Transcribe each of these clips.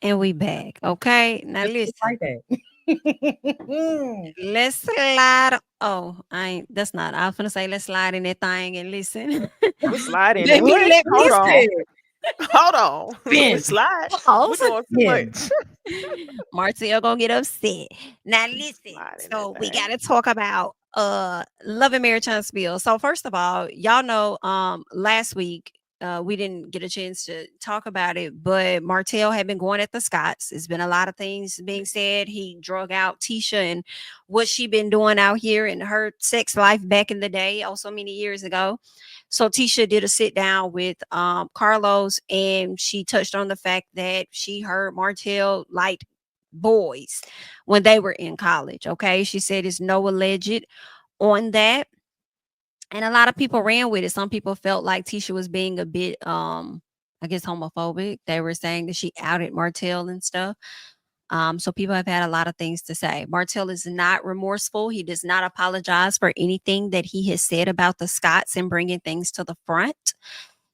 And we back. Okay. Now Just listen. like that. Let's slide. Oh, I ain't that's not. I was gonna say let's slide in that thing and listen. We're sliding it. Baby, What? let me Hold on. Listen. Hold on. We Ben. slide. We're pause. doing too Yeah. much. Martell gonna get upset. Now listen. Sliding that So we thing. gotta talk about Love and Marriage Huntsville. So first of all, y'all know last week we didn't get a chance to talk about it, but Martell had been going at the Scotts. There's been a lot of things being said. He drug out Tisha and what she been doing out here and her sex life back in the day, also many years ago. So Tisha did a sit down with Carlos, and she touched on the fact that she heard Martell liked boys when they were in college. Okay, she said it's no alleged on that, and a lot of people ran with it. Some people felt like Tisha was being a bit, I guess, homophobic. They were saying that she outed Martell and stuff. So people have had a lot of things to say. Martell is not remorseful. He does not apologize for anything that he has said about the Scots and bringing things to the front.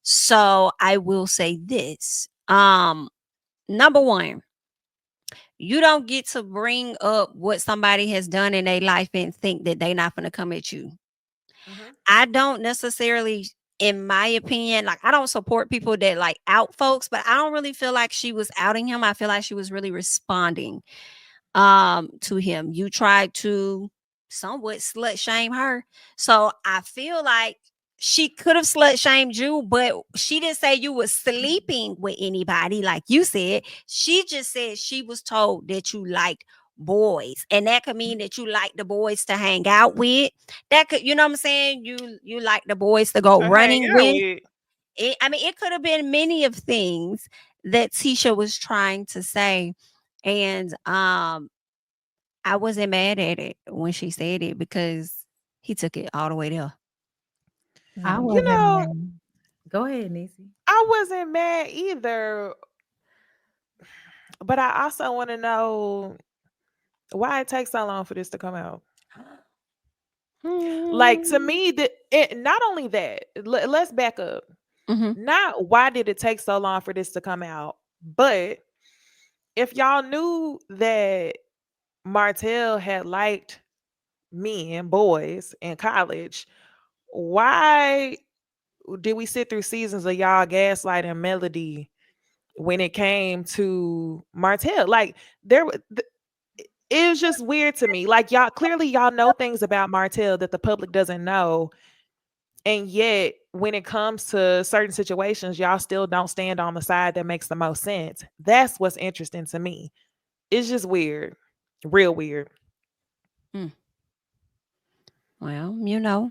So I will say this. Number one, you don't get to bring up what somebody has done in their life and think that they're not going to come at you. Mhm. I don't necessarily, in my opinion, like I don't support people that like out folks, but I don't really feel like she was outing him. I feel like she was really responding to him. You tried to somewhat slut shame her. So I feel like she could have slut shamed you, but she didn't say you was sleeping with anybody like you said. She just said she was told that you liked boys, and that could mean that you like the boys to hang out with. That could, you know what I'm saying, you like the boys to go To hang running out with with. it. I mean, it could have been many of things that Tisha was trying to say. And I wasn't mad at it when she said it because he took it all the way there. I Mm. You wasn't know, mad. Go ahead, Niecy. I wasn't mad either, but I also want to know why it takes so long for this to come out. Like to Mm. me, not only that. Let's back up. Mhm. Not why did it take so long for this to come out, but if y'all knew that Martell had liked men, boys in college, why did we sit through seasons of y'all gaslighting Melody when it came to Martell? Like it was just weird to me. Like y'all clearly y'all know things about Martell that the public doesn't know, and yet when it comes to certain situations, y'all still don't stand on the side that makes the most sense. That's what's interesting to me. It's just weird, real weird. Mm. Well,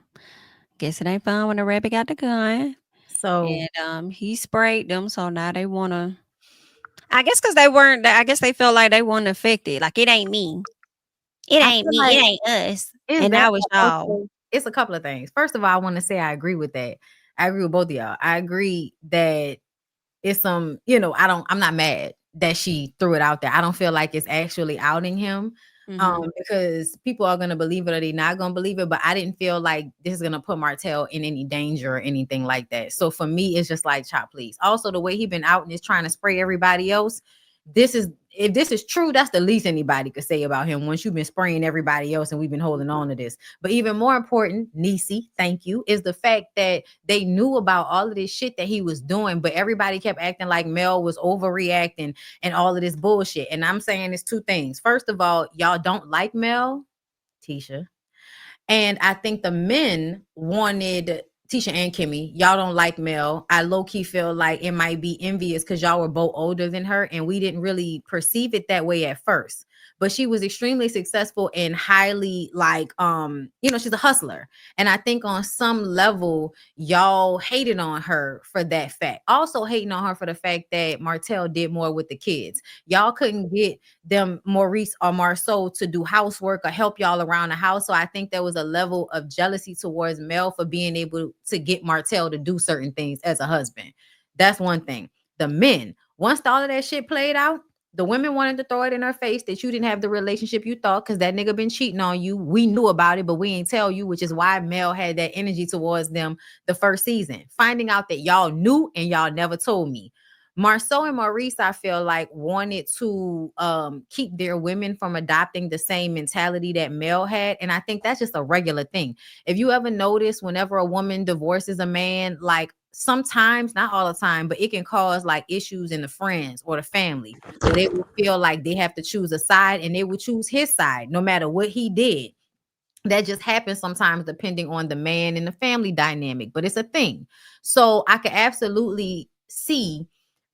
guess it ain't fun when the rabbit got the gun. So And he sprayed them, so now they wanna. I guess because they weren't. I guess they felt like they weren't affected. Like it ain't me. It I ain't feel me. like It ain't us. is And that, now it's but y'all. also it's a couple of things. First of all, I want to say I agree with that. I agree with both of y'all. I agree that it's I'm not mad that she threw it out there. I don't feel like it's actually outing him. Hmm. Because people are gonna believe it or they're not gonna believe it. But I didn't feel like this is gonna put Martell in any danger or anything like that. So for me, it's just like chop, please. Also, the way he been out and is trying to spray everybody else. This is if this is true, that's the least anybody could say about him once you've been spraying everybody else and we've been holding on to this. But even more important, Niecy, thank you, is the fact that they knew about all of this shit that he was doing, but everybody kept acting like Mel was overreacting and all of this bullshit. And I'm saying it's two things. First of all, y'all don't like Mel, Tisha. And I think the men wanted Tisha and Kimmy. Y'all don't like Mel. I low key feel like it might be envious because y'all were both older than her, and we didn't really perceive it that way at first. But she was extremely successful and highly she's a hustler. And I think on some level, y'all hated on her for that fact. Also hating on her for the fact that Martell did more with the kids. Y'all couldn't get them Maurice or Marceau to do housework or help y'all around the house. So I think there was a level of jealousy towards Mel for being able to get Martell to do certain things as a husband. That's one thing. The men, once all of that shit played out, the women wanted to throw it in her face that you didn't have the relationship you thought because that nigga been cheating on you. We knew about it, but we ain't tell you, which is why Mel had that energy towards them the first season. Finding out that y'all knew and y'all never told me. Marceau and Maurice, I feel like, wanted to keep their women from adopting the same mentality that Mel had. And I think that's just a regular thing. If you ever notice, whenever a woman divorces a man, like sometimes, not all the time, but it can cause like issues in the friends or the family where they will feel like they have to choose a side and they will choose his side no matter what he did. That just happens sometimes depending on the man and the family dynamic, but it's a thing. So I could absolutely see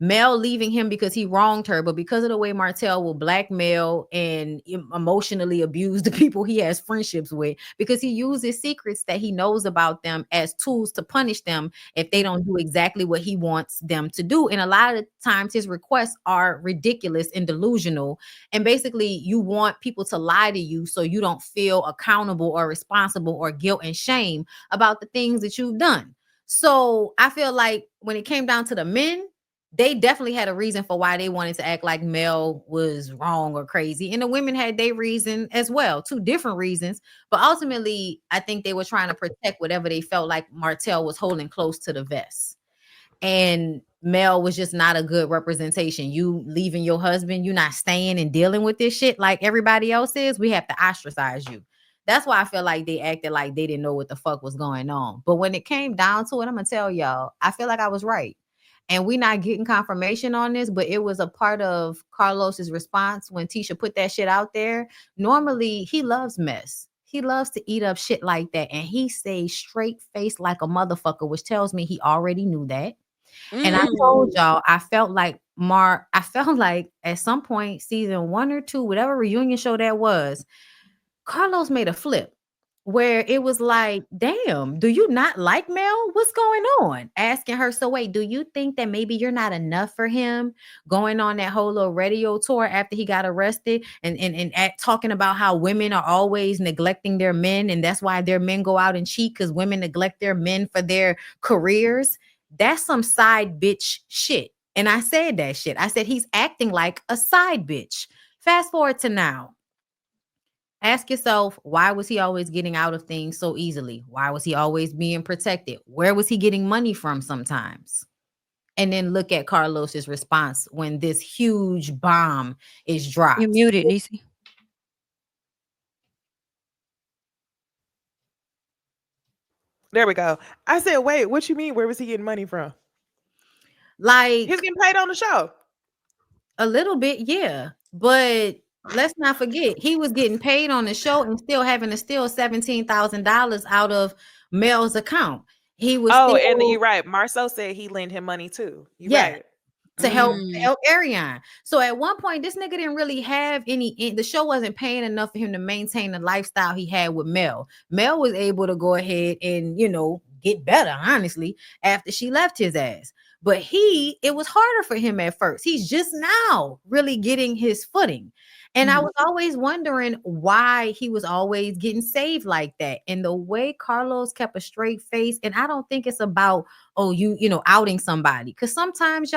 Mel leaving him because he wronged her, but because of the way Martell will blackmail and emotionally abuse the people he has friendships with, because he uses secrets that he knows about them as tools to punish them if they don't do exactly what he wants them to do. And a lot of times his requests are ridiculous and delusional. And basically, you want people to lie to you so you don't feel accountable or responsible or guilt and shame about the things that you've done. So I feel like when it came down to the men, they definitely had a reason for why they wanted to act like Mel was wrong or crazy. And the women had their reason as well, two different reasons. But ultimately, I think they were trying to protect whatever they felt like Martell was holding close to the vest. And Mel was just not a good representation. You leaving your husband, you not staying and dealing with this shit like everybody else is. We have to ostracize you. That's why I feel like they acted like they didn't know what the fuck was going on. But when it came down to it, I'm gonna tell y'all, I feel like I was right. And we not getting confirmation on this, but it was a part of Carlos's response when Tisha put that shit out there. Normally, he loves mess. He loves to eat up shit like that. And he stays straight faced like a motherfucker, which tells me he already knew that. And I told y'all, I felt like at some point, season 1 or 2, whatever reunion show that was, Carlos made a flip where it was like, damn, do you not like Mel? What's going on? Asking her, so wait, do you think that maybe you're not enough for him? Going on that whole little radio tour after he got arrested and talking about how women are always neglecting their men. And that's why their men go out and cheat because women neglect their men for their careers. That's some side bitch shit. And I said that shit. I said he's acting like a side bitch. Fast forward to now. Ask yourself, why was he always getting out of things so easily? Why was he always being protected? Where was he getting money from sometimes? And then look at Carlos's response when this huge bomb is dropped. You muted, Niecy. There we go. I said, wait, what you mean? Where was he getting money from? Like, He's getting paid on the show. a little bit, yeah. But let's not forget, he was getting paid on the show and still having to steal $17,000 out of Mel's account. He was and you're right. Marceau said he lent him money too. You're right. To help Ariane. So at one point, this nigga didn't really have any. The show wasn't paying enough for him to maintain the lifestyle he had with Mel. Mel was able to go ahead and get better, honestly, after she left his ass. But it was harder for him at first. He's just now really getting his footing. And I was always wondering why he was always getting saved like that. And the way Carlos kept a straight face, and I don't think it's about, outing somebody. Because sometimes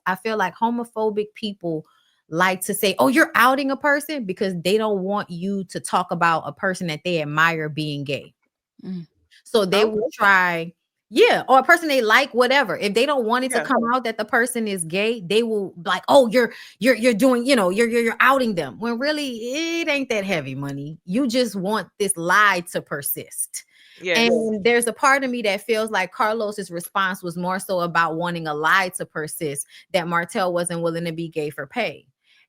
I feel like homophobic people like to say, oh, you're outing a person because they don't want you to talk about a person that they admire being gay. So they will try, or a person they like, whatever. If they don't want it to come out that the person is gay, they will like, oh, you're doing, you're outing them. When really it ain't that heavy, money. You just want this lie to persist. Yes. And there's a part of me that feels like Carlos's response was more so about wanting a lie to persist, that Martell wasn't willing to be gay for pay.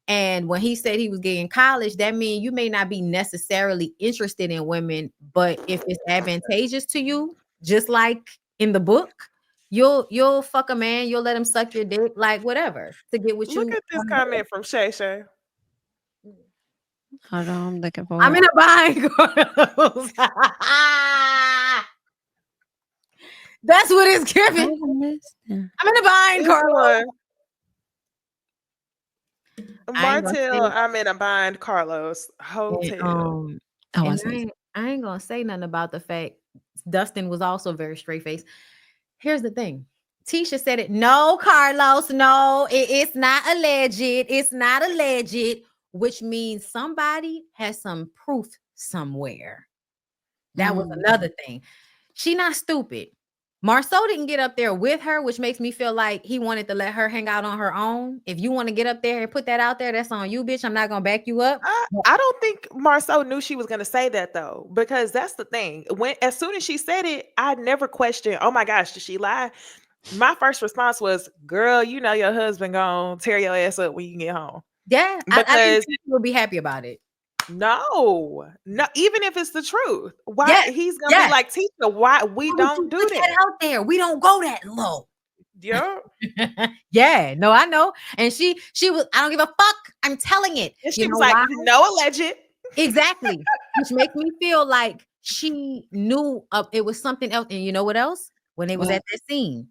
And when he said he was gay in college, that means you may not be necessarily interested in women, but if it's advantageous to you, just like in the book, you'll fuck a man, you'll let him suck your dick, like whatever, to get what you. Look at this comment from Shay Shay. Hold on, I'm looking for. I'm in a bind, Carlos. That's what it's giving. I'm in a bind, Carlos. Martell, I'm in a bind, Carlos. Hotel. I ain't gonna say nothing about the fact Dustin was also very straight faced. Here's the thing. Tisha said it. No, Carlos, no, it's not alleged. It's not alleged, which means somebody has some proof somewhere. That was another thing. She not stupid. Marceau didn't get up there with her, which makes me feel like he wanted to let her hang out on her own. If you want to get up there and put that out there, that's on you, bitch. I'm not gonna back you up. I don't think Marceau knew she was going to say that though, because that's the thing. As soon as she said it, I never questioned, oh my gosh, did she lie? My first response was, girl, you know your husband gonna tear your ass up when you get home. Yeah, I Because think he will be happy about it. no, even if it's the truth, why he's gonna be like, Tisha, why we don't do that out there? We don't go that low. Yeah. Yeah, no, I know. And she was, I don't give a fuck. I'm telling it. And she was like, why? No alleged. Exactly. Which makes me feel like she knew it was something else. And you know what else? When they was at that scene,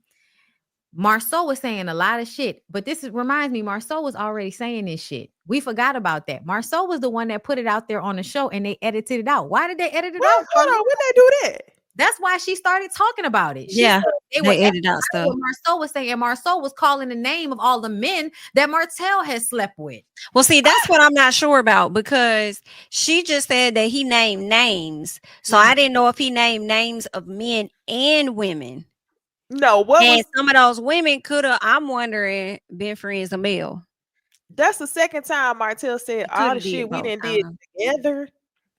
Marceau was saying a lot of shit, but reminds me, Marceau was already saying this shit. We forgot about that. Marceau was the one that put it out there on the show and they edited it out. Why did they edit it out? Hold on, when they do that? That's why she started talking about it. She yeah, said they edited out stuff. What Marceau was saying, and Marceau was calling the name of all the men that Martell has slept with. Well, see, that's what I'm not sure about, because she just said that he named names. So I didn't know if he named names of men and women. No, some of those women could have, I'm wondering, been friends of Mel. That's the second time Martell said all the shit we didn't did together.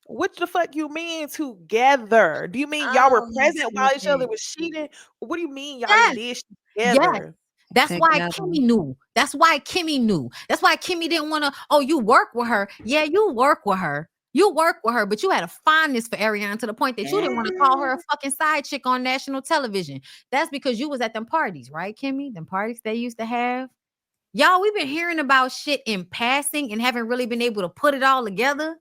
What the fuck you mean together? Do you mean y'all were present while each other was cheating? What do you mean y'all did shit together? That's why Kimmy knew. That's why Kimmy knew. That's why Kimmy didn't want to, oh, you work with her. Yeah, you work with her. You work with her, but you had a fondness for Ariana to the point that you didn't want to call her a fucking side chick on national television. That's because you was at them parties, right, Kimmy? Them parties they used to have. Y'all, we've been hearing about shit in passing and haven't really been able to put it all together.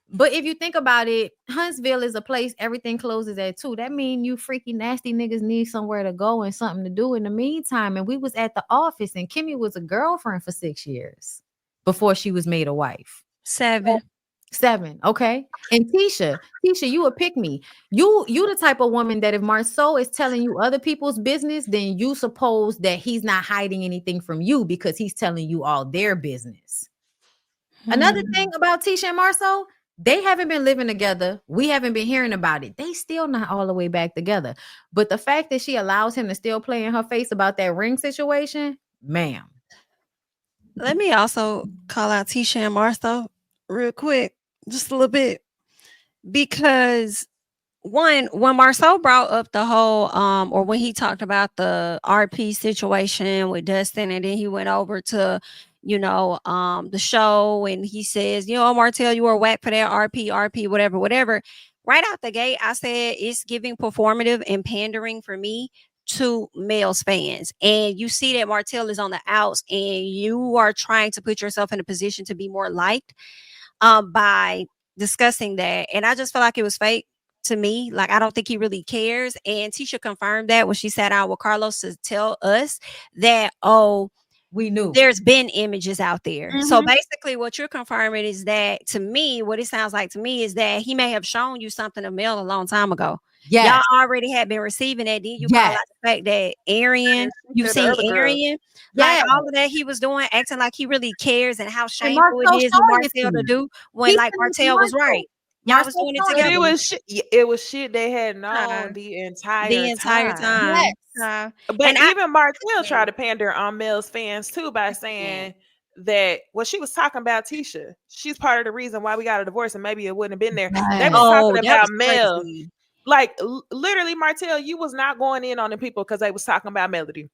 But if you think about it, Huntsville is a place everything closes at 2. That means you freaky nasty niggas need somewhere to go and something to do in the meantime. And we was at the office and Kimmy was a girlfriend for 6 years before she was made a wife. 7. Okay. And Tisha, you a pick me. You the type of woman that if Marceau is telling you other people's business, then you suppose that he's not hiding anything from you because he's telling you all their business. Another thing about Tisha and Marceau, they haven't been living together. We haven't been hearing about it. They still not all the way back together. But the fact that she allows him to still play in her face about that ring situation, ma'am. Let me also call out Tisha and Marceau real quick, just a little bit, because when Marceau brought up the whole or when he talked about the RP situation with Dustin, and then he went over to the show, and he says, Martell, you were whack for that RP, whatever. Right out the gate, I said it's giving performative and pandering for me to Mel's fans. And you see that Martell is on the outs, and you are trying to put yourself in a position to be more liked by discussing that. And I just feel like it was fake to me. Like, I don't think he really cares. And Tisha confirmed that when she sat down with Carlos to tell us that, we knew there's been images out there. So basically what you're confirming is that, to me, what it sounds like to me is that he may have shown you something of Mel a long time ago. Y'all already had been receiving that. Then you call out the fact that Arian, you've seen Arian, like all of that he was doing, acting like he really cares, and how shameful it is for Martell to do when Martell was right. Y'all was doing it together. It was shit they had known the entire time. Yes. But even Martell tried to pander on Mel's fans too by saying that she was talking about Tisha. She's part of the reason why we got a divorce, and maybe it wouldn't have been there. They was talking about Mel. Like, literally, Martell, you was not going in on the people because they was talking about Melody.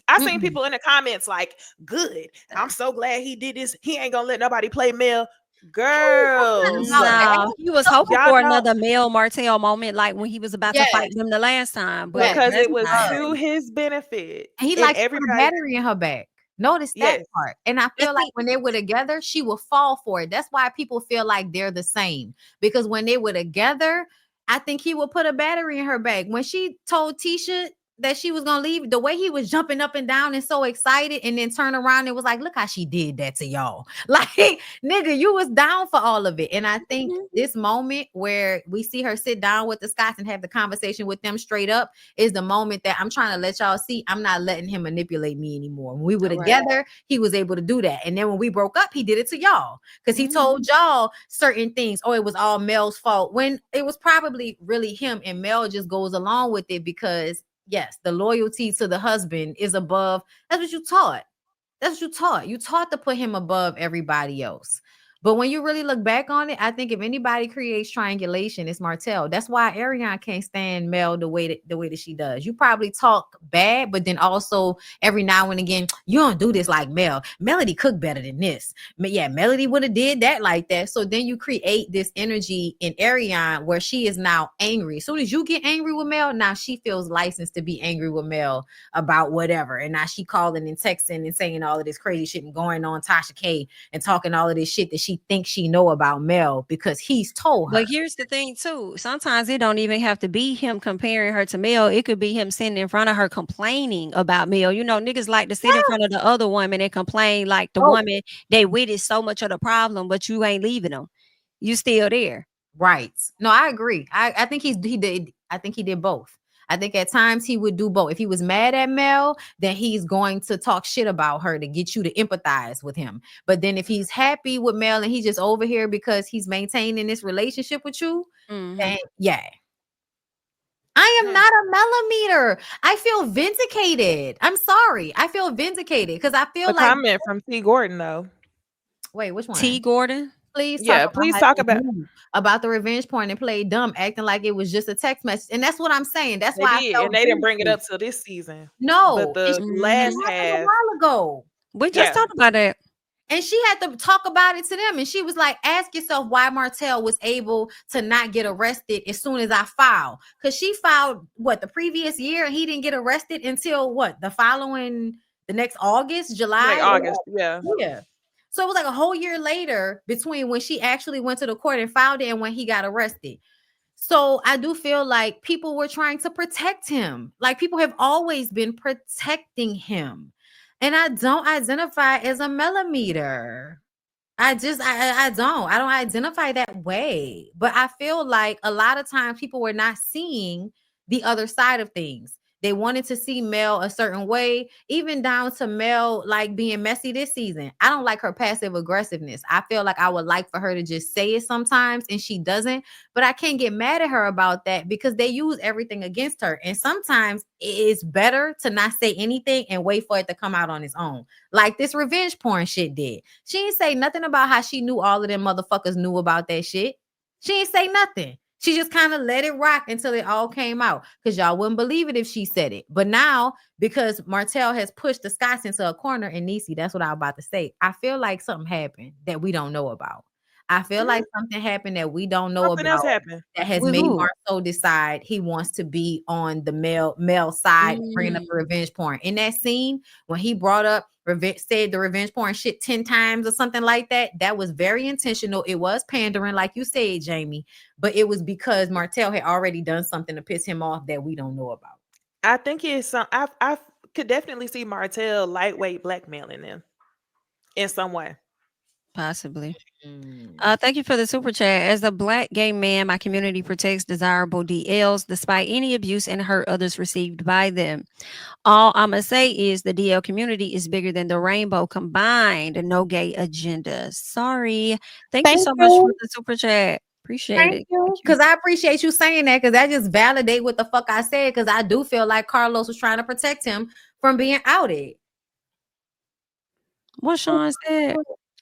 I seen people in the comments like, good, I'm so glad he did this. He ain't gonna let nobody play Mel. Girls, no, he was hoping for another Mel Martell moment, like when he was about to fight them the last time, but because it was to his benefit. And he liked every battery in her back. Notice that part. And I feel like when they were together, she would fall for it. That's why people feel like they're the same, because when they were together, I think he would put a battery in her back. When she told Tisha that she was gonna leave, the way he was jumping up and down and so excited, and then turn around and was like, look how she did that to y'all. Like, nigga, you was down for all of it. And I think this moment where we see her sit down with the Scotts and have the conversation with them straight up is the moment that I'm trying to let y'all see I'm not letting him manipulate me anymore. When we were together, he was able to do that. And then when we broke up, he did it to y'all because he told y'all certain things. Oh, it was all Mel's fault, when it was probably really him, and Mel just goes along with it because Yes, the loyalty to the husband is above. That's what you taught. That's what you taught. You taught to put him above everybody else. But when you really look back on it, I think if anybody creates triangulation, it's Martell. That's why Ariane can't stand Mel the way that she does. You probably talk bad, but then also every now and again, you don't do this like Mel. Melody cook better than this. But yeah, Melody would have did that like that. So then you create this energy in Ariane where she is now angry. As soon as you get angry with Mel, now she feels licensed to be angry with Mel about whatever. And now she calling and texting and saying all of this crazy shit and going on Tasha K and talking all of this shit that she thinks she know about Mel because he's told her. But here's the thing too. Sometimes it don't even have to be him comparing her to Mel. It could be him sitting in front of her complaining about Mel. You know, niggas like to sit in front of the other woman and complain like the Oh, woman they with is so much of the problem, but you ain't leaving them. You still there. right. No, I agree. I think he did. I think he did both. I think at times he would do both. If he was mad at Mel, then he's going to talk shit about her to get you to empathize with him. But then if he's happy with Mel and he's just over here because he's maintaining this relationship with you, Mhm. then yeah. I am not a millimeter. I feel vindicated. I'm sorry. I feel vindicated because I feel A like comment from T. Gordon though. wait, which T. one? Gordon. Please talk Yeah, about please how talk they about. knew about the revenge porn and played dumb, acting like it was just a text message. And that's what I'm saying. That's They why I did, felt and they didn't bring it vindicated. up till this season. But No, the it last Mhm. happened a half, while ago. We just yeah, talked about that. And she had to talk about it to them. And she was like, ask yourself why Martell was able to not get arrested as soon as I filed. Because she filed what the previous year and he didn't get arrested until what the next August, like July. August, yeah. Yeah. So it was like a whole year later between when she actually went to the court and filed it and when he got arrested. So I do feel like people were trying to protect him. Like people have always been protecting him. And I don't identify as a millimeter. I don't identify that way. But I feel like a lot of times people were not seeing the other side of things. They wanted to see Mel a certain way, even down to Mel like being messy this season. I don't like her passive aggressiveness. I feel like I would like for her to just say it sometimes and she doesn't, but I can't get mad at her about that because they use everything against her. And sometimes it's better to not say anything and wait for it to come out on its own. Like this revenge porn shit did. She ain't say nothing about how she knew all of them motherfuckers knew about that shit. She ain't say nothing. She just kind of let it rock until it all came out because y'all wouldn't believe it if she said it. But now, because Martell has pushed the Scots into a corner, and Niecy, that's what I was about to say. I feel like something happened that we don't know about. I feel like something happened that we don't know Something else about happened. that has With made who? Marceau decide he wants to be on the male side, bringing up Mm. the revenge porn. In that scene, when he brought up said the revenge porn shit 10 times or something like that, that was very intentional. It was pandering, like you said, Jami, but it was because Martell had already done something to piss him off that we don't know about. I think it's some. I could definitely see Martell lightweight blackmailing them in some way. Possibly. Mm. Thank you for the super chat. As a black gay man, my community protects desirable DLs despite any abuse and hurt others received by them. All I'm gonna say is the DL community is bigger than the rainbow combined. No gay agenda. Sorry. Thank you Thank so much for you. the super chat. Appreciate Thank it. Thank you. you. Because I appreciate you saying that because that just validate what the fuck I said. Because I do feel like Carlos was trying to protect him from being outed. What Sean said.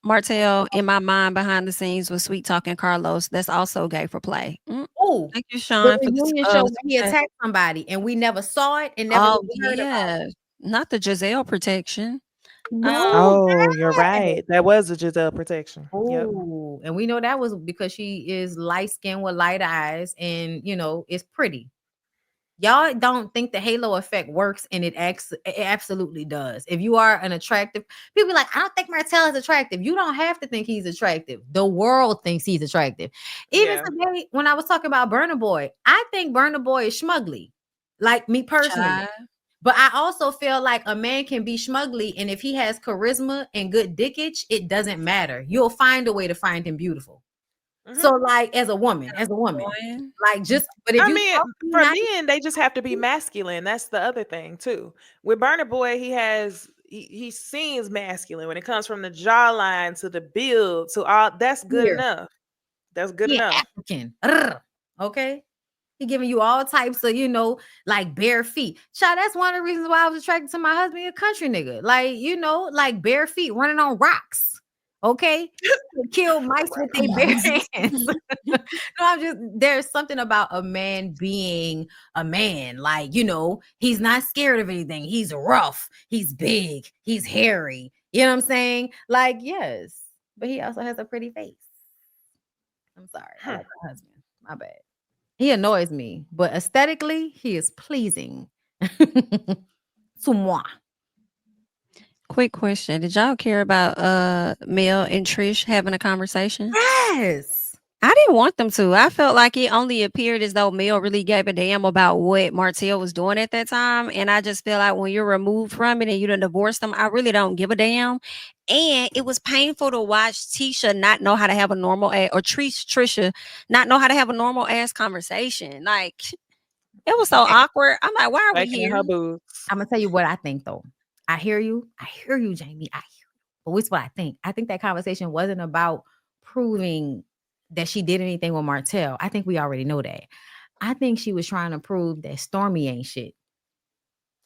Martell, in my mind, behind the scenes was sweet talking Carlos. That's also gay for play. Oh, Thank you, the Sean, for the reunion show when super he chat. attacked somebody and we never saw it and never Oh really heard about yeah, not the Giselle protection. it. No, Oh, you're that. right. That was a Giselle protection. Yep. Oh, and we know that was because she is light skinned with light eyes and is pretty. Y'all don't think the halo effect works, and it absolutely does. If you are an attractive, people be like, I don't think Martell is attractive. You don't have to think he's attractive. The world thinks he's attractive. Even Yeah. today, when I was talking about Burna Boy, I think Burna Boy is schmugly, like me personally. Child. But I also feel like a man can be schmugly, and if he has charisma and good dickage, it doesn't matter. You'll find a way to find him beautiful. So, Hmm. like, as a woman, Boy. like, just but if I you mean, talk to me for nice, men, they just have to be masculine. That's the other thing too. With Burner Boy, he seems masculine when it comes from the jawline to the build to all. That's good here, enough. That's good he an enough. African. Urgh. Okay. He giving you all types of, like bare feet. Child, that's one of the reasons why I was attracted to my husband, a country nigga. Like, like bare feet running on rocks. Okay. Kill mice with their bare hands. No, there's something about a man being a man. Like, he's not scared of anything. He's rough. He's big. He's hairy. You know what I'm saying? Like, yes. But he also has a pretty face. I'm sorry. I like my husband. My bad. He annoys me, but aesthetically, he is pleasing to moi. Quick question. Did y'all care about Mel and Trish having a conversation? Yes. I didn't want them to. I felt like it only appeared as though Mel really gave a damn about what Martell was doing at that time. And I just feel like when you're removed from it and you done divorced them, I really don't give a damn. And it was painful to watch Tisha not know how to have a normal or Trisha not know how to have a normal ass conversation. Like, it was so awkward. I'm like, why are we here? I'm gonna tell you what I think though. I hear you, Jami. I hear you. But what's what I think? I think that conversation wasn't about proving that she did anything with Martell. I think we already know that. I think she was trying to prove that Stormy ain't shit.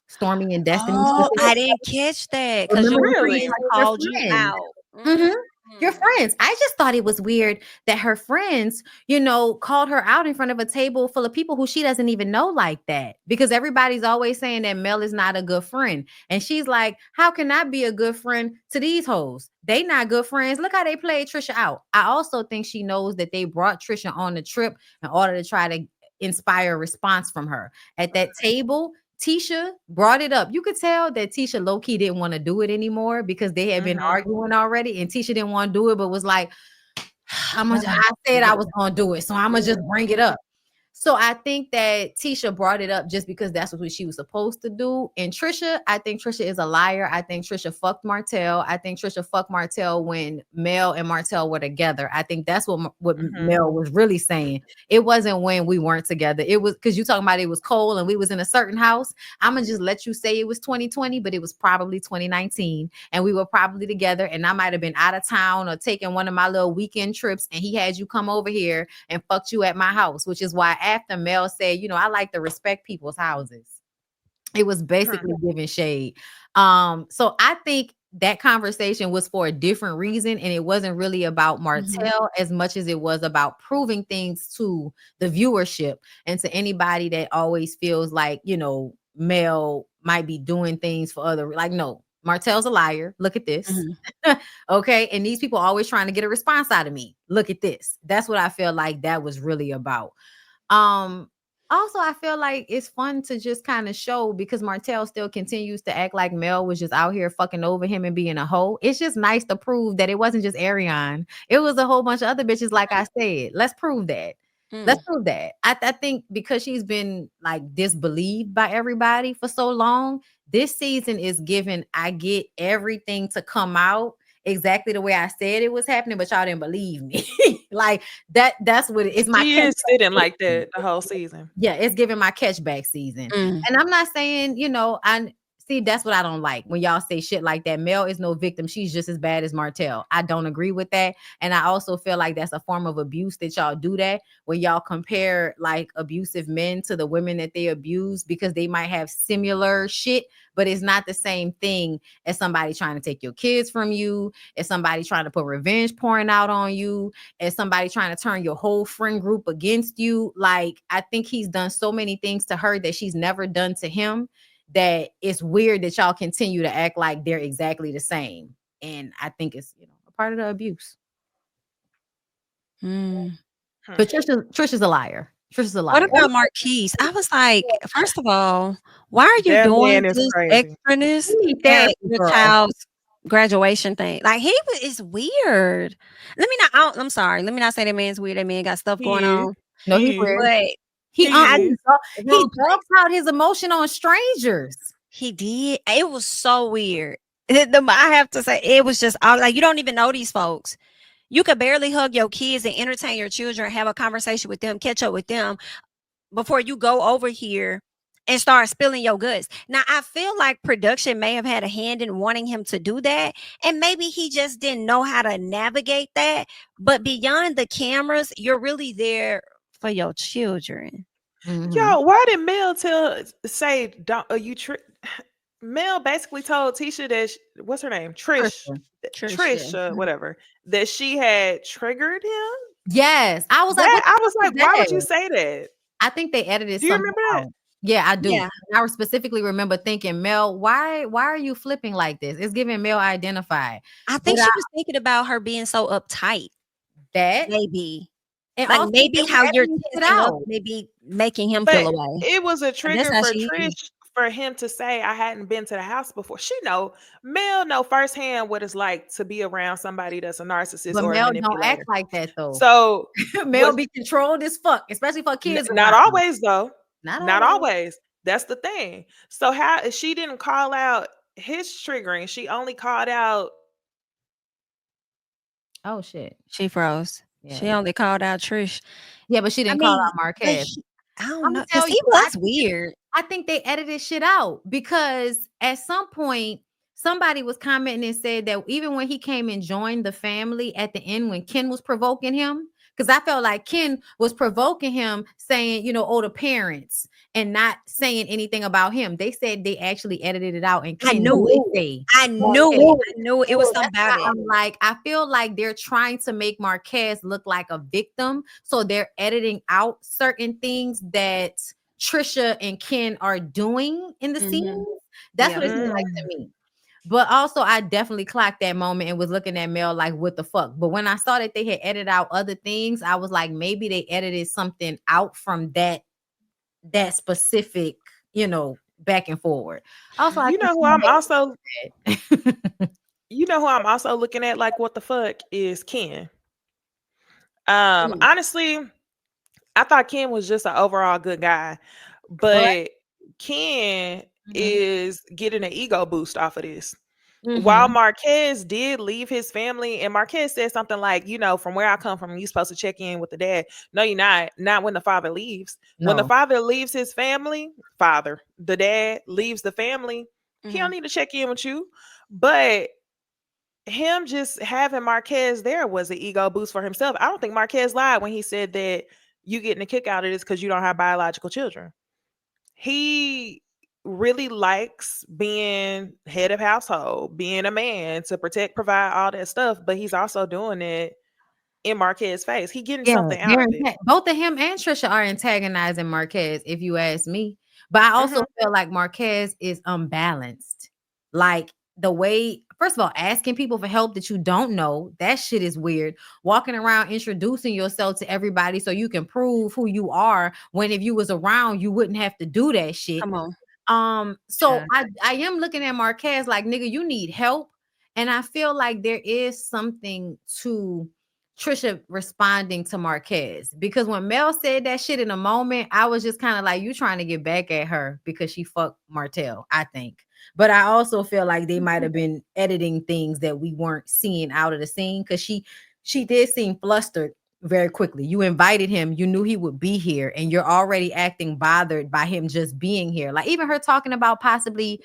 Stormy and Destiny. Oh, I didn't catch that because your friends called you out. Mm-hmm. Your friends. I just thought it was weird that her friends, called her out in front of a table full of people who she doesn't even know like that. Because everybody's always saying that Mel is not a good friend. And she's like, how can I be a good friend to these hoes? They not good friends. Look how they played Trisha out. I also think she knows that they brought Trisha on the trip in order to try to inspire a response from her. At that table, Tisha brought it up. You could tell that Tisha low-key didn't want to do it anymore because they had been arguing already, and Tisha didn't want to do it, but was like, I said I was going to do it, so I'm going to just bring it up. So I think that Tisha brought it up just because that's what she was supposed to do. And Trisha, I think Trisha is a liar. I think Trisha fucked Martell. I think Trisha fucked Martell when Mel and Martell were together. I think that's what Mel was really saying. It wasn't when we weren't together. It was because you talking about it was cold and we was in a certain house. I'm going to just let you say it was 2020, but it was probably 2019. And we were probably together. And I might have been out of town or taking one of my little weekend trips. And he had you come over here and fucked you at my house, which is why after Mel said, I like to respect people's houses. It was basically giving shade. So I think that conversation was for a different reason. And it wasn't really about Martell as much as it was about proving things to the viewership and to anybody that always feels like, Mel might be doing things for other, like, no, Martell's a liar. Look at this. Okay. And these people are always trying to get a response out of me. Look at this. That's what I feel like that was really about. Also, I feel like it's fun to just kind of show because Martell still continues to act like Mel was just out here fucking over him and being a hoe. It's just nice to prove that it wasn't just Ariane. It was a whole bunch of other bitches, like I said. Let's prove that. Let's prove that. I think because she's been like disbelieved by everybody for so long, this season is giving I get everything to come out exactly the way I said it was happening, but y'all didn't believe me. Like that's what it's my she is sitting like that the whole season. Yeah, it's giving my catchback season. And I'm not saying, I see that's what I don't like when y'all say shit like that. Mel is no victim. She's just as bad as Martell. I don't agree with that. And I also feel like that's a form of abuse that y'all do that when y'all compare like abusive men to the women that they abuse because they might have similar shit, but it's not the same thing as somebody trying to take your kids from you, as somebody trying to put revenge pouring out on you, as somebody trying to turn your whole friend group against you. Like, I think he's done so many things to her that she's never done to him that it's weird that y'all continue to act like they're exactly the same. And I think it's, a part of the abuse. But Trisha's a liar. Trisha's a liar. What about Marquise? I was like, first of all, why are you doing this extraness at your child's graduation thing? Like, he is weird. I'm sorry. Let me not say that man's weird. That man got stuff going on. No, he's weird. But he talks out his emotion on strangers. He did. It was so weird. I have to say, it was just like, you don't even know these folks. You could barely hug your kids and entertain your children, have a conversation with them, catch up with them before you go over here and start spilling your guts. Now, I feel like production may have had a hand in wanting him to do that. And maybe he just didn't know how to navigate that. But beyond the cameras, you're really there for your children. Mhm. Yo, why did Mel say don't Mel basically told Tisha that what's her name? Trisha. Trisha. Trisha, whatever, that she had triggered him. Yes, I was like, That "What the I fuck was was like, why would you that?" say that? I think they edited Do you something remember that? out. Yeah, I do. Yeah. And I specifically remember thinking, Mel, why are you flipping like this? It's giving Mel identified. I But think she was thinking about her being so uptight. that Maybe. and Like also maybe they were how you're editing shit tensing up, out. maybe making him feel But away. it was a And that's trigger how for she is. Trish for him to say I hadn't been to the house before. She know Mel know firsthand what it's like to be around somebody that's a narcissist But or a Mel don't act manipulator. like that though. So Mel what? be controlled as fuck, especially for kids Not around. always though. Not Not always. always. That's the thing. So how she didn't call out his triggering? She only called out. Oh shit. She froze. Yeah. She only called out Trish. Yeah, but she I didn't call mean, out but Marquez. I don't I'm know gonna because tell you, he was weird. I think they edited shit out because at some point somebody was commenting and said that even when he came and joined the family at the end when Ken was provoking him, because I felt like Ken was provoking him, saying, oh, the parents and not saying anything about him. They said they actually edited it out and I Ken knew it. did say I knew Marquez. it. I knew it. It was So something that's about why it. I'm like, I feel like they're trying to make Marquez look like a victim. So they're editing out certain things that Trisha and Ken are doing in the scene. Mhm. That's Yeah. what it seems like Mm. to me. But also, I definitely clocked that moment and was looking at Mel like, what the fuck? But when I saw that they had edited out other things, I was like, maybe they edited something out from that specific, back and forward. Also, I You think know who I'm also. that. You know who I'm also looking at. Like, what the fuck is Ken? Mm. Honestly, I thought Ken was just an overall good guy, But but Ken mhm, is getting an ego boost off of this. While mhm, Marquez did leave his family, and Marquez said something like, from where I come from, you're supposed to check in with the dad. No, you're not. Not when the father leaves. When the no. father leaves his family, the dad leaves the family, he don't need to check in with you. But him just having Marquez there was an ego boost for himself. I don't think Marquez lied when he said that you getting a kick out of this because you don't have biological children. He really likes being head of household, being a man to protect, provide all that stuff, but he's also doing it in Marquez's face. He getting Yeah, something out of it. both of him and Trisha are antagonizing Marquez, if you ask me. But I also Mhm. feel like Marquez is unbalanced. Like the way, first of all, asking people for help that you don't know, that shit is weird. Walking around introducing yourself to everybody so you can prove who you are when if you was around, you wouldn't have to do that shit. Come on, So child. I am looking at Marquez like, nigga, you need help. And I feel like there is something to Trisha responding to Marquez because when Mel said that shit in a moment, I was just kind of like, you trying to get back at her because she fucked Martell, I think. But I also feel like they might have been editing things that we weren't seeing out of the scene because she did seem flustered very quickly. You invited him, you knew he would be here, and you're already acting bothered by him just being here. Like even her talking about possibly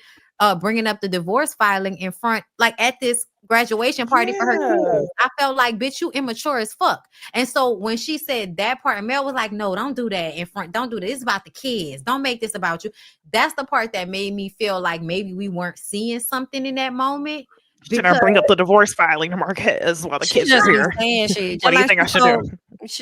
bringing up the divorce filing in front, like at this graduation party for her Yeah. kids. I felt like, bitch, you immature as fuck. And so when she said that part, and Mel was like, no, don't do that in front. Don't do this. It's about the kids. Don't make this about you. That's the part that made me feel like maybe we weren't seeing something in that moment Should I because bring up the divorce filing to Marquez while the She kids are just be here? saying shit. What Just do you like think I she should do? told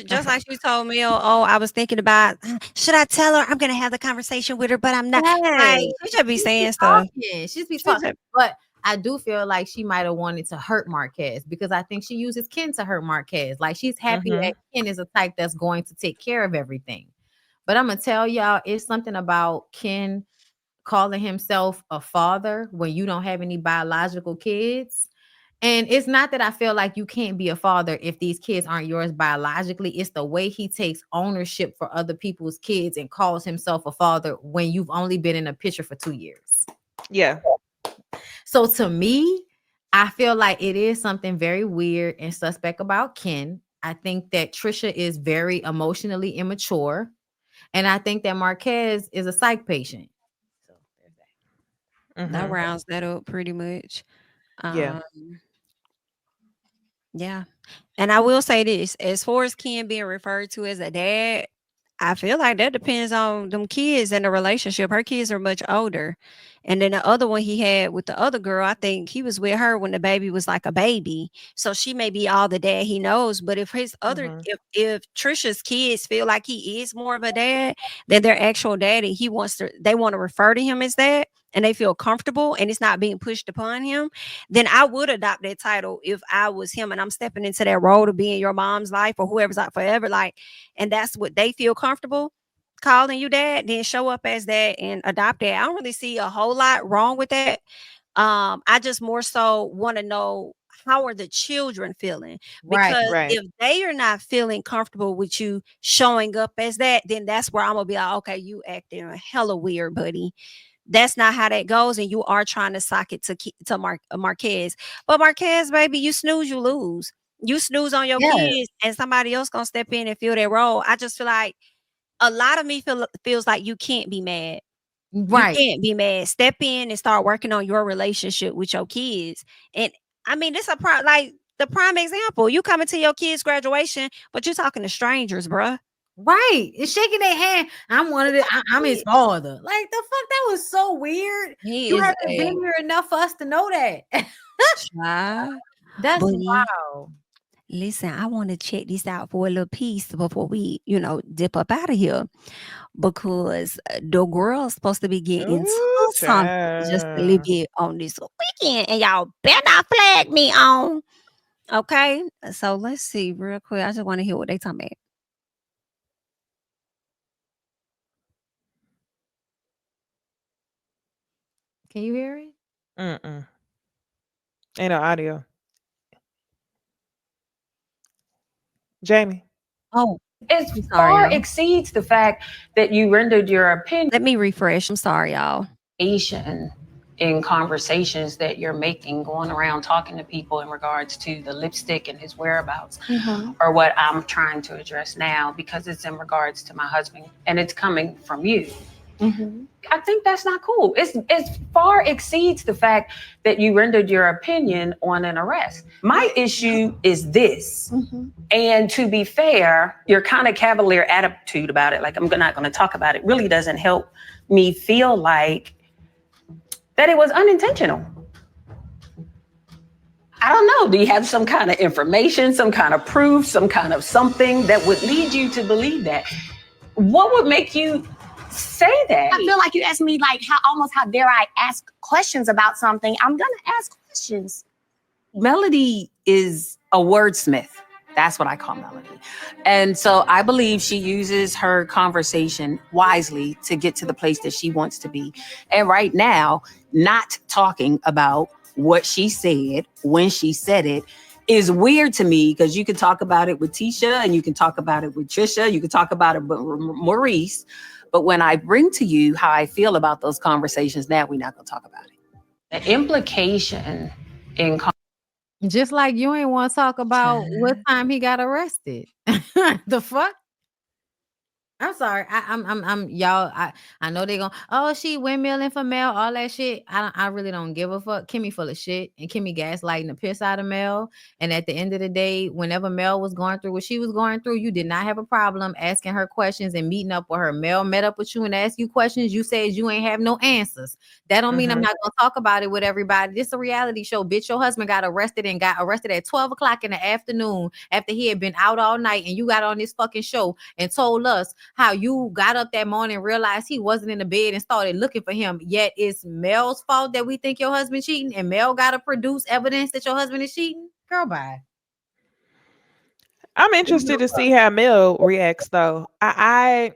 just like she told me, oh, I was thinking about should I tell her I'm gonna have the conversation with her, but I'm not. yes, Like she just be she be saying stuff. talking. She's be She talking. just But I do feel like she might have wanted to hurt Marquez because I think she uses Ken to hurt Marquez. Like she's happy that Mhm. Ken is a type that's going to take care of everything. But I'm gonna tell y'all, it's something about Ken calling himself a father when you don't have any biological kids. And it's not that I feel like you can't be a father if these kids aren't yours biologically. It's the way he takes ownership for other people's kids and calls himself a father when you've only been in a picture for 2 years. Yeah. So to me, I feel like it is something very weird and suspect about Ken. I think that Trisha is very emotionally immature. And I think that Marquez is a psych patient. So there's that Mhm. rounds that up pretty much. Yeah. Um, yeah. And I will say this, as far as Ken being referred to as a dad, I feel like that depends on them kids and the relationship. Her kids are much older. And then the other one he had with the other girl, I think he was with her when the baby was like a baby. So she may be all the dad he knows. But if his other Mm-hmm. if Trisha's kids feel like he is more of a dad than their actual daddy, they want to refer to him as that and they feel comfortable and it's not being pushed upon him, then I would adopt that title if I was him and I'm stepping into that role to be in your mom's life or whoever's out forever. Like, and that's what they feel comfortable calling you dad, then show up as that and adopt that. I don't really see a whole lot wrong with that. I just more so want to know how are the children feeling? Right. Because Right. if they are not feeling comfortable with you showing up as that, then that's where I'm gonna be like, okay, you acting hella weird, buddy. That's not how that goes, and you are trying to sock it to Marquez. But Marquez, baby, you snooze, you lose. You snooze on your Yeah. kids, and somebody else gonna step in and fill that role. I just feel like a lot of me feels like you can't be mad. You Right. can't be mad. Step in and start working on your relationship with your kids. And I mean, this like the prime example. You coming to your kids' graduation, but you talking to strangers, bruh. Right. It's shaking their hand. I'm one of the I'm his father. Like the fuck, that was so weird. He You is haven't been a here enough for us to know that. child. That's Buddy, wow. listen, I want to check this out for a little piece before we, dip up out of here because the girl's supposed to be getting into Ooh, something just a little child. bit on this weekend, and y'all better not flag me on. Okay, so let's see real quick. I just want to hear what they talking about. Can you hear it? Mm-mm. Ain't no audio. Jamie. Oh, It I'm sorry, far y'all. exceeds the fact that you rendered your opinion Let me refresh. I'm sorry, y'all. in conversations that you're making, going around talking to people in regards to the lipstick and his whereabouts, or what I'm trying to address now because it's in regards to my husband and it's coming from you. I think that's not cool. It's far exceeds the fact that you rendered your opinion on an arrest. My issue is this. And to be fair, your kind of cavalier attitude about it, like I'm not going to talk about it, really doesn't help me feel like that it was unintentional. I don't know. Do you have some kind of information, some kind of proof, some kind of something that would lead you to believe that? What would make you say that? I feel like you asked me like how dare I ask questions about something. I'm gonna ask questions. Melody is a wordsmith. That's what I call Melody. And so I believe she uses her conversation wisely to get to the place that she wants to be. And right now, not talking about what she said when she said it is weird to me because you can talk about it with Tisha and you can talk about it with Trisha. You can talk about it with Maurice. But when I bring to you how I feel about those conversations, now we're not going to talk about it. The implication in Just like you ain't want to talk about what time he got arrested. The fuck? I'm sorry. I'm y'all. I know they gonna. Oh, she windmilling for Mel, all that shit. I really don't give a fuck. Kimmy full of shit, and Kimmy gaslighting the piss out of Mel. And at the end of the day, whenever Mel was going through what she was going through, you did not have a problem asking her questions and meeting up with her. Mel met up with you and asked you questions. You said you ain't have no answers. That don't mean I'm not gonna talk about it with everybody. This is a reality show, bitch. Your husband got arrested at 12 o'clock in the afternoon after he had been out all night, and you got on this fucking show and told us how you got up that morning, realized he wasn't in the bed and started looking for him. Yet it's Mel's fault that we think your husband cheating, and Mel got to produce evidence that your husband is cheating. Girl, bye. I'm interested to see how Mel reacts though. I'm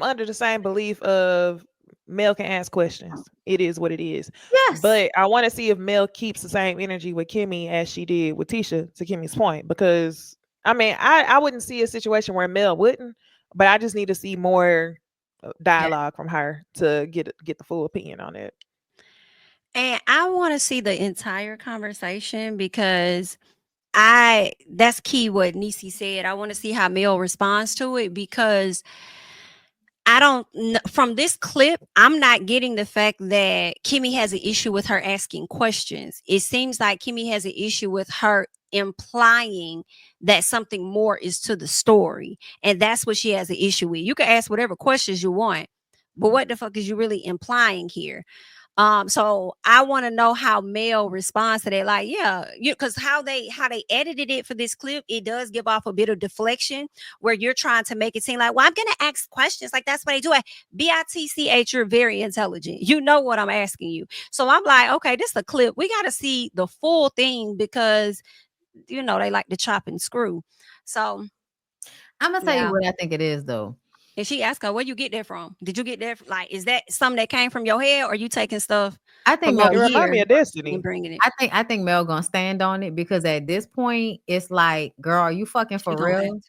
under the same belief of Mel can ask questions. It is what it is. Yes. But I want to see if Mel keeps the same energy with Kimmy as she did with Tisha, to Kimmy's point, because I mean, I wouldn't see a situation where Mel wouldn't, but I just need to see more dialogue from her to get the full opinion on it. And I want to see the entire conversation because that's key what Nisi said. I want to see how Mel responds to it because I don't from this clip, I'm not getting the fact that Kimmy has an issue with her asking questions. It seems like Kimmy has an issue with her implying that something more is to the story. And that's what she has an issue with. You can ask whatever questions you want, but what the fuck is you really implying here? So I want to know how Mel responds to that. Like, yeah, because how they edited it for this clip, it does give off a bit of deflection where you're trying to make it seem like, well, I'm gonna ask questions. Like that's what they do. BITCH, you're very intelligent. You know what I'm asking you. So I'm like, okay, this is a clip. We got to see the full thing because they like to chop and screw. So I'm gonna tell you what I think it is though. And she asked her, where you get that from? Did you get that? Like, is that something that came from your head, or you taking stuff? I think Mel remind me of Destiny. And bringing it. I think Mel gonna stand on it because at this point, it's like, girl, are you fucking for real?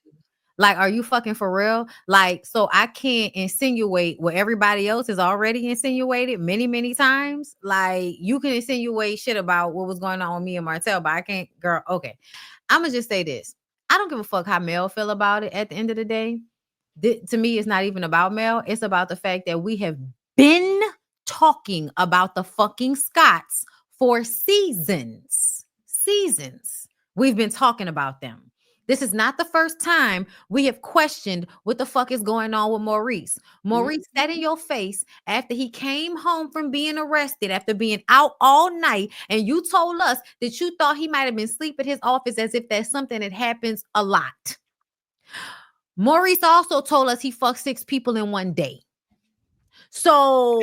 Like, are you fucking for real? Like, so I can't insinuate what everybody else has already insinuated many, many times. Like, you can insinuate shit about what was going on with me and Martell, but I can't, girl. Okay, I'm gonna just say this. I don't give a fuck how Mel feel about it. At the end of the day, to me, it's not even about Mel. It's about the fact that we have been talking about the fucking Scotts for seasons. We've been talking about them. This is not the first time we have questioned what the fuck is going on with Maurice. Maurice sat in your face after he came home from being arrested, after being out all night, and you told us that you thought he might have been asleep at his office, as if that's something that happens a lot. Maurice also told us he fucked 6 people in one day. So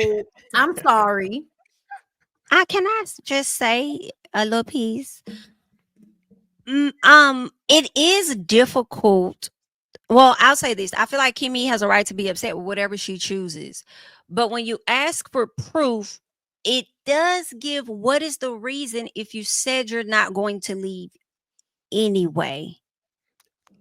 I'm sorry. Can I just say a little piece? It is difficult. Well, I'll say this. I feel like Kimmy has a right to be upset with whatever she chooses. But when you ask for proof, it does give what is the reason if you said you're not going to leave anyway.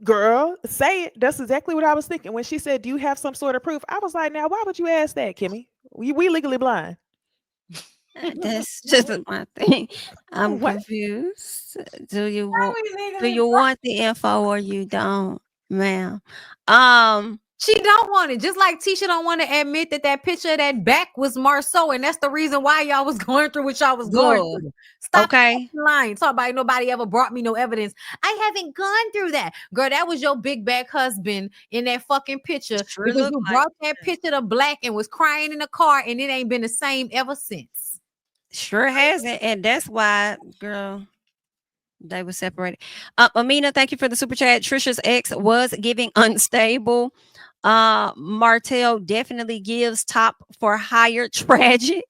Girl, say it. That's exactly what I was thinking. When she said, do you have some sort of proof? I was like, now, why would you ask that, Kimmy? We legally blind. That's just my thing. I'm confused. Do you want the info or you don't, ma'am? She don't want it. Just like Tisha don't want to admit that picture of that back was Marceau, and that's the reason why y'all was going through what y'all was going through. Stop lying. Talk about nobody ever brought me no evidence. I haven't gone through that. Girl, that was your big back husband in that fucking picture because you brought that picture to black and was crying in the car, and it ain't been the same ever since. Sure hasn't. And that's why, girl, they were separated. Amina, thank you for the super chat. Trisha's ex was giving unstable. Martell definitely gives top for higher tragic.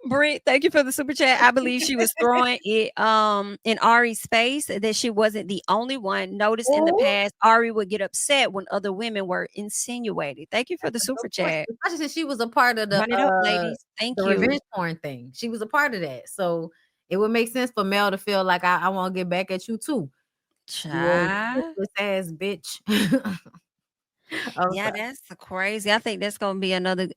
Britt, thank you for the super chat. I believe she was throwing it in Ari's face that she wasn't the only one. Noticed in the past, Ari would get upset when other women were insinuated. Thank you for the super chat. I just said she was a part of the Run it up, ladies. Thank you. Revenge porn thing. She was a part of that. So it would make sense for Mel to feel like I want to get back at you too. Child. You ass bitch. Yeah, that's crazy. I think that's gonna be another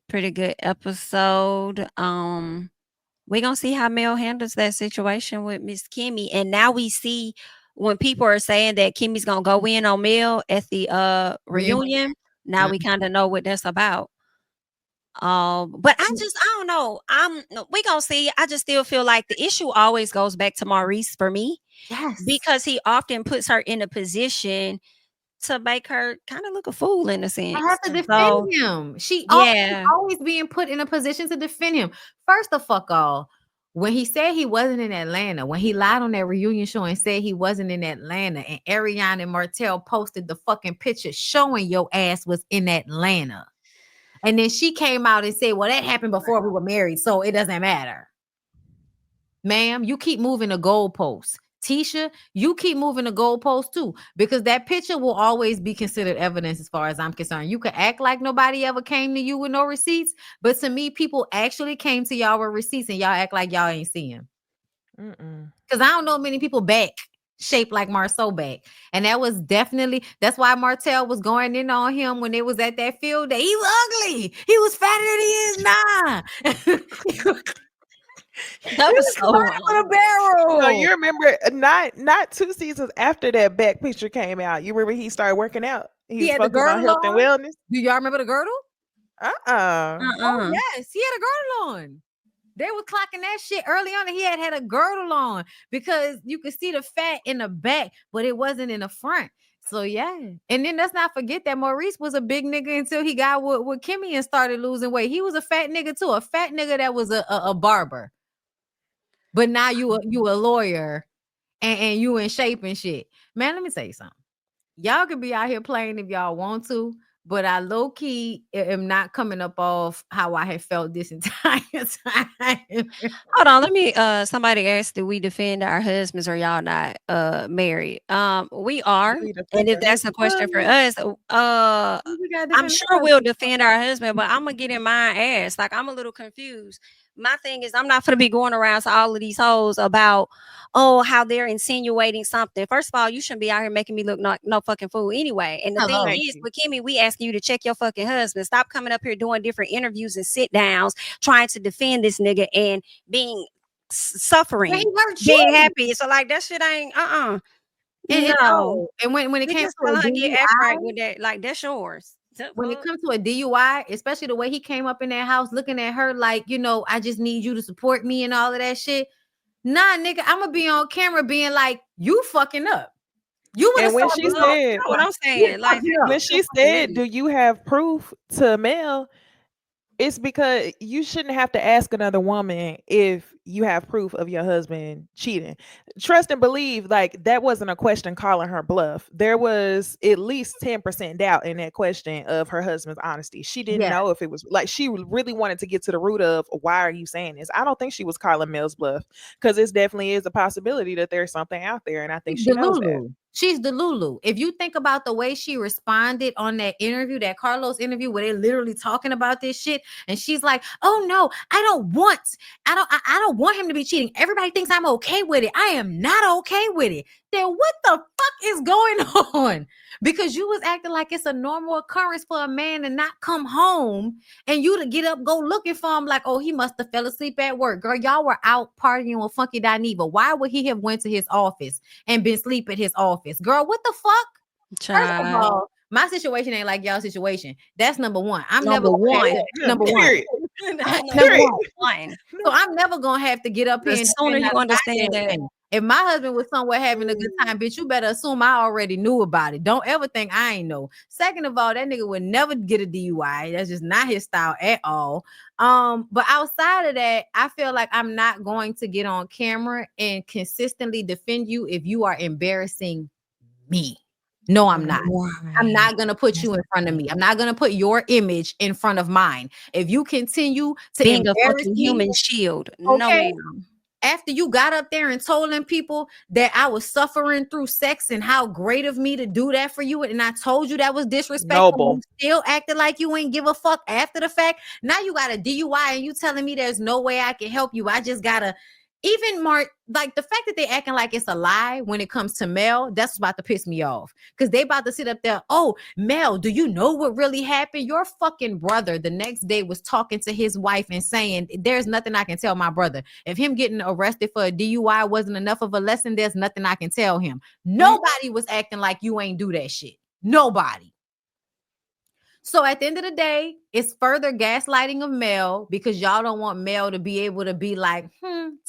pretty good episode. We're gonna see how Mel handles that situation with Miss Kimmy. And now we see when people are saying that Kimmy's gonna go in on Mel at the reunion. Now we kind of know what that's about. But I don't know. We gonna see. I just still feel like the issue always goes back to Maurice for me. Yes, because he often puts her in a position to make her kind of look a fool in a sense. I have to defend him. She always being put in a position to defend him. First of all, when he said he wasn't in Atlanta, when he lied on that reunion show and said he wasn't in Atlanta, and Ariane and Martell posted the fucking picture showing your ass was in Atlanta. And then she came out and said, well, that happened before we were married, so it doesn't matter. Ma'am, you keep moving the goalposts. Tisha, you keep moving the goalposts too, because that picture will always be considered evidence as far as I'm concerned. You could act like nobody ever came to you with no receipts, but to me, people actually came to y'all with receipts and y'all act like y'all ain't see him. Because I don't know many people back shaped like Marceau back. And that was definitely, that's why Martell was going in on him when they was at that field day. He was ugly. He was fatter than he is now. That was so wrong. A barrel. So you remember not 2 seasons after that back picture came out. You remember he started working out. He was focused on health and wellness. Do y'all remember the girdle? Oh yes, he had a girdle on. They were clocking that shit early on, and he had a girdle on because you could see the fat in the back, but it wasn't in the front. So yeah, and then let's not forget that Maurice was a big nigga until he got with Kimmy and started losing weight. He was a fat nigga too, a fat nigga that was a barber. But now you a lawyer, and you in shape and shit. Man, let me tell you something. Y'all can be out here playing if y'all want to, but I low key am not coming up off how I have felt this entire time. Hold on, let me somebody asked, do we defend our husbands or y'all not married? We are. And if that's a question for us, I'm sure we'll defend our husband, but I'm gonna get in my ass. Like, I'm a little confused. My thing is, I'm not gonna be going around to all of these hoes about, how they're insinuating something. First of all, you shouldn't be out here making me look no fucking fool anyway. And the thing is, with Kimmy, we asking you to check your fucking husband. Stop coming up here doing different interviews and sit downs, trying to defend this nigga and being suffering, being happy. So like that shit ain't no. And when it came to a DUI, act right with that, like that's yours. When it comes to a DUI, especially the way he came up in that house looking at her like, I just need you to support me and all of that shit. Nah, nigga, I'm gonna be on camera being like, you fucking up. You would have when she said what I'm saying. Like when she said, do you have proof to Mel? It's because you shouldn't have to ask another woman if you have proof of your husband cheating. Trust and believe, like, that wasn't a question calling her bluff. There was at least 10% doubt in that question of her husband's honesty. She didn't know if it was like, she really wanted to get to the root of, why are you saying this? I don't think she was calling Mel's bluff, because it definitely is a possibility that there's something out there, and I think she knows that. She's the Lulu. If you think about the way she responded on that interview, that Carlos interview, where they're literally talking about this shit, and she's like, "Oh no, I don't want him to be cheating. Everybody thinks I'm okay with it. I am not okay with it." Then what the fuck is going on? Because you was acting like it's a normal occurrence for a man to not come home and you to get up, go looking for him like, oh, he must have fell asleep at work. Girl, y'all were out partying with Funky Dineva. Why would he have went to his office and been asleep at his office? Girl, what the fuck? Child. First of all, my situation ain't like y'all situation. That's number one. I'm number never one. Number Period. one. Number one. So I'm never gonna have to get up here. As soon as you understand that. If my husband was somewhere having a good time, bitch, you better assume I already knew about it. Don't ever think I ain't know. Second of all, that nigga would never get a DUI. That's just not his style at all. But outside of that, I feel like I'm not going to get on camera and consistently defend you if you are embarrassing me. No, I'm not. I'm not going to put you in front of me. I'm not going to put your image in front of mine. If you continue to being a embarrass fucking me, human shield, okay, no ma'am. After you got up there and told them people that I was suffering through sex and how great of me to do that for you, and I told you that was disrespectful, you still acted like you ain't give a fuck after the fact. Now you got a DUI and you telling me there's no way I can help you. I just gotta, even Mark, like the fact that they acting like it's a lie when it comes to Mel, that's about to piss me off. Because they about to sit up there, oh, Mel, do you know what really happened? Your fucking brother the next day was talking to his wife and saying, there's nothing I can tell my brother. If him getting arrested for a DUI wasn't enough of a lesson, there's nothing I can tell him. Nobody was acting like you ain't do that shit. Nobody. So at the end of the day, it's further gaslighting of Mel because y'all don't want Mel to be able to be like,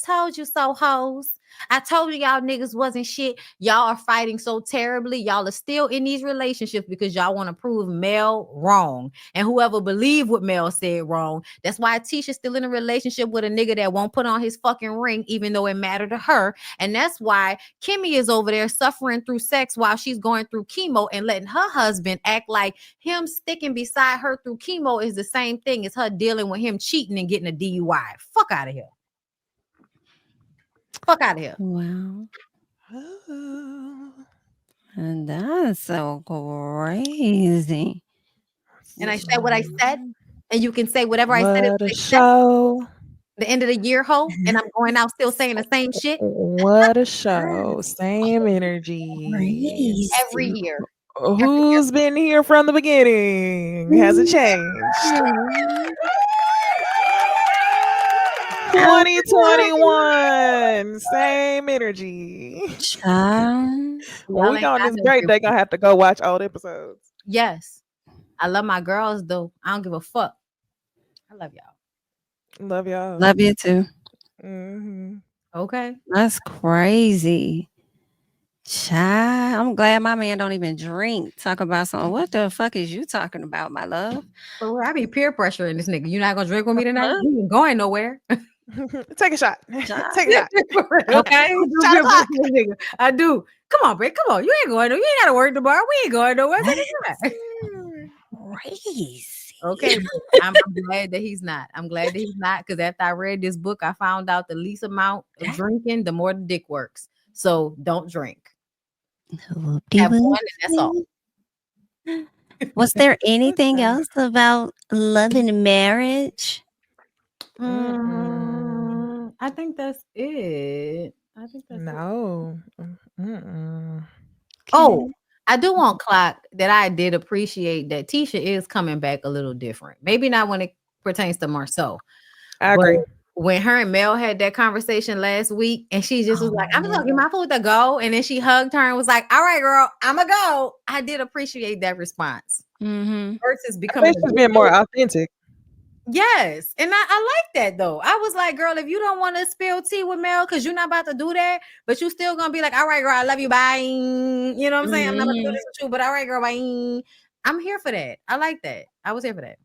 told you so, hoes. I told you y'all niggas wasn't shit. Y'all are fighting so terribly. Y'all are still in these relationships because y'all want to prove Mel wrong. And whoever believed what Mel said wrong. That's why Tisha's still in a relationship with a nigga that won't put on his fucking ring, even though it mattered to her. And that's why Kimmy is over there suffering through sex while she's going through chemo and letting her husband act like him sticking beside her through chemo is the same thing as her dealing with him cheating and getting a DUI. Fuck out of here. Fuck out of here. Wow. And that's so crazy. And I said what I said, and you can say whatever I said. What a show. The end of the year, ho, and I'm going out still saying the same shit. What a show. Same energy. Crazy. Every year. Who's been here from the beginning? Hasn't changed. 2021, same energy. When we go on this break, they're gonna have to go watch old episodes. Yes. I love my girls though. I don't give a fuck. I love y'all. Love y'all. Love you too. Mm-hmm. Okay. That's crazy. Child, I'm glad my man don't even drink. Talk about something. What the fuck is you talking about, my love? So I be peer pressuring this nigga. You not gonna drink with me tonight? Huh? You ain't going nowhere. Take a shot. Child. Take a shot. Okay. I do Shot peer o'clock. pressure this nigga. I do. Come on, Brick. Come on. You ain't going to. You ain't gotta work tomorrow. We ain't going nowhere. Take a shot. Crazy. Okay, but I'm glad that he's not. I'm glad that he's not, because after I read this book, I found out the least amount of drinking, the more the dick works. So don't drink. Have fun, and that's all. Was there anything else about love and marriage? I think that's it. I think that's it. No. Mm-mm. Oh, I do want clock that I did appreciate that Tisha is coming back a little different. Maybe not when it pertains to Marceau. I agree. When her and Mel had that conversation last week, and she just was like, I'm just gonna get my food to go. And then she hugged her and was like, all right, girl, I'm gonna go. I did appreciate that response. Mm-hmm. Versus I becoming think she's being more authentic. Yes. And I like that though. I was like, girl, if you don't want to spill tea with Mel because you're not about to do that, but you still gonna be like, all right, girl, I love you, bye. You know what I'm saying? I'm not about to do this with you, but all right, girl, bye. I'm here for that. I like that. I was here for that.